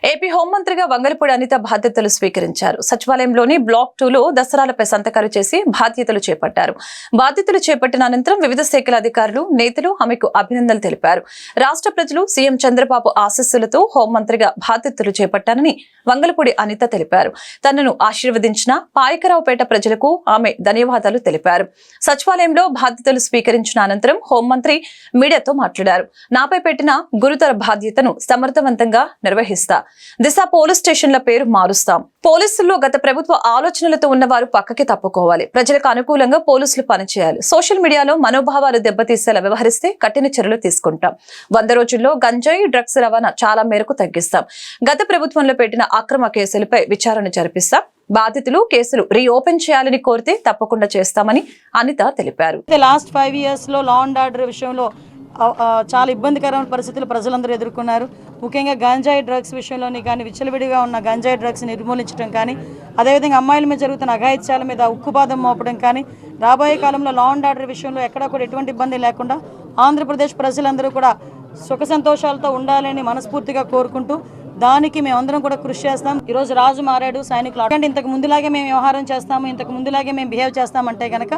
AP హోంమంత్రిగా Vangalapudi Anitha బాధ్యతలు స్వీకరించారు. సచివాలయంలోని black 2లో దసరాలపై సంతకాలు చేసి బాధ్యతలు చేపట్టారు. బాధ్యతలు చేపట్టిన అనంతరం వివిధ శాఖల అధికారులు, నేతలు ఆమెకు అభినందనలు తెలిపారు. రాష్ట్ర ప్రజలు సీఎం చంద్రబాబు ఆశీస్సులతో హోంమంత్రిగా బాధ్యతలు చేపట్టానని వంగలపూడి అనిత తెలిపారు. తనను ఆశీర్వదించిన పాయకరావుపేట ప్రజలకు ఆమె ధన్యవాదాలు తెలిపారు. సచివాలయంలో బాధ్యతలు స్వీకరించిన అనంతరం హోంమంత్రి మీడియాతో మాట్లాడారు. నాపై పెట్టిన గురుతర బాధ్యతను సమర్థవంతంగా నిర్వహిస్తా. దిశ పోలీస్ స్టేషన్ల పేరు మారుస్తాం. పోలీసుల్లో గత ప్రభుత్వ ఆలోచనలతో ఉన్నవారు పక్కకి తప్పుకోవాలి. ప్రజలకు అనుకూలంగా పోలీసులు పనిచేయాలి. సోషల్ మీడియాలో మనోభావాలు దెబ్బతీసేలా వ్యవహరిస్తే కఠిన చర్యలు తీసుకుంటాం. 100 రోజుల్లో గంజాయి, డ్రగ్స్ రవాణా చాలా మేరకు తగ్గిస్తాం. గత ప్రభుత్వంలో పెట్టిన అక్రమ కేసులపై విచారణ జరిపిస్తాం. బాధితులు కేసులు రీఓపెన్ చేయాలని కోరితే తప్పకుండా చేస్తామని అనిత తెలిపారు. లాస్ట్ 5 years లో లా అండ్ ఆర్డర్ విషయంలో చాలా ఇబ్బందికరమైన పరిస్థితులు ప్రజలందరూ ఎదుర్కొన్నారు. ముఖ్యంగా గంజాయి డ్రగ్స్ విషయంలోని కానీ విచ్చలవిడిగా ఉన్న గంజాయి డ్రగ్స్ నిర్మూలించడం కానీ, అదేవిధంగా అమ్మాయిల మీద జరుగుతున్న అఘాయిత్యాల మీద ఉక్కుపాదం మోపడం కానీ, రాబోయే కాలంలో లా అండ్ ఆర్డర్ విషయంలో ఎక్కడా కూడా ఎటువంటి ఇబ్బంది లేకుండా ఆంధ్రప్రదేశ్ ప్రజలందరూ కూడా సుఖ సంతోషాలతో ఉండాలని మనస్ఫూర్తిగా కోరుకుంటూ దానికి మేమందరం కూడా కృషి చేస్తాం. ఈరోజు రాజు మారాడు, సైనికులు అంటే ఇంతకు ముందులాగే మేము వ్యవహారం చేస్తాము, ఇంతకు ముందులాగే మేము బిహేవ్ చేస్తామంటే కనుక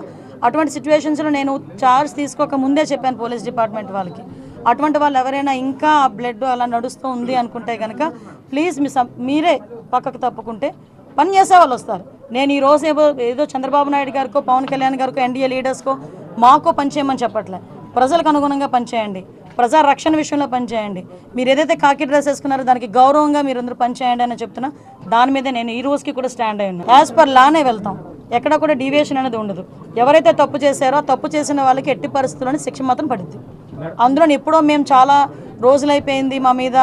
అటువంటి సిచ్యువేషన్స్లో నేను చార్జ్ తీసుకోక ముందే చెప్పాను పోలీస్ డిపార్ట్మెంట్ వాళ్ళకి. అటువంటి వాళ్ళు ఎవరైనా ఇంకా బ్లడ్ అలా నడుస్తూ ఉంది అనుకుంటే కనుక ప్లీజ్ మీరే పక్కకు తప్పుకుంటే పని చేసే వాళ్ళు వస్తారు. నేను ఈ రోజు ఏదో చంద్రబాబు నాయుడు గారికో, పవన్ కళ్యాణ్ గారికో, ఎన్డీఏ లీడర్స్కో మాకో పనిచేయమని చెప్పట్లే. ప్రజలకు అనుగుణంగా పనిచేయండి, ప్రజా రక్షణ విషయంలో పనిచేయండి. మీరు ఏదైతే కాకి డ్రెస్ వేసుకున్నారో దానికి గౌరవంగా మీరు అందరూ పనిచేయండి అని చెప్తున్నా. దాని మీద నేను ఈ రోజుకి కూడా స్టాండ్ అయి ఉన్నాను. యాజ్ పర్ లానే వెళ్తాం, ఎక్కడ కూడా డీవియేషన్ అనేది ఉండదు. ఎవరైతే తప్పు చేశారో తప్పు చేసిన వాళ్ళకి ఎట్టి పరిస్థితుల్లోనే శిక్ష మాత్రం పడుద్ది. అందులో ఎప్పుడో మేము చాలా రోజులైపోయింది మా మీద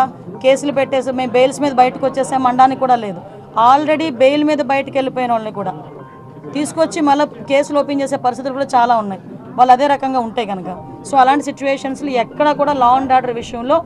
కేసులు పెట్టేసి మేము బెయిల్స్ మీద బయటకు వచ్చేసాం అనడానికి కూడా లేదు. ఆల్రెడీ బెయిల్ మీద బయటకు వెళ్ళిపోయిన వాళ్ళని కూడా తీసుకొచ్చి మళ్ళీ కేసులు ఓపెన్ చేసే పరిస్థితులు కూడా చాలా ఉన్నాయి. వాళ్ళు అదే రకంగా ఉంటాయి కనుక. సో అలాంటి సిచ్యువేషన్స్లో ఎక్కడ కూడా లా అండ్ ఆర్డర్ విషయంలో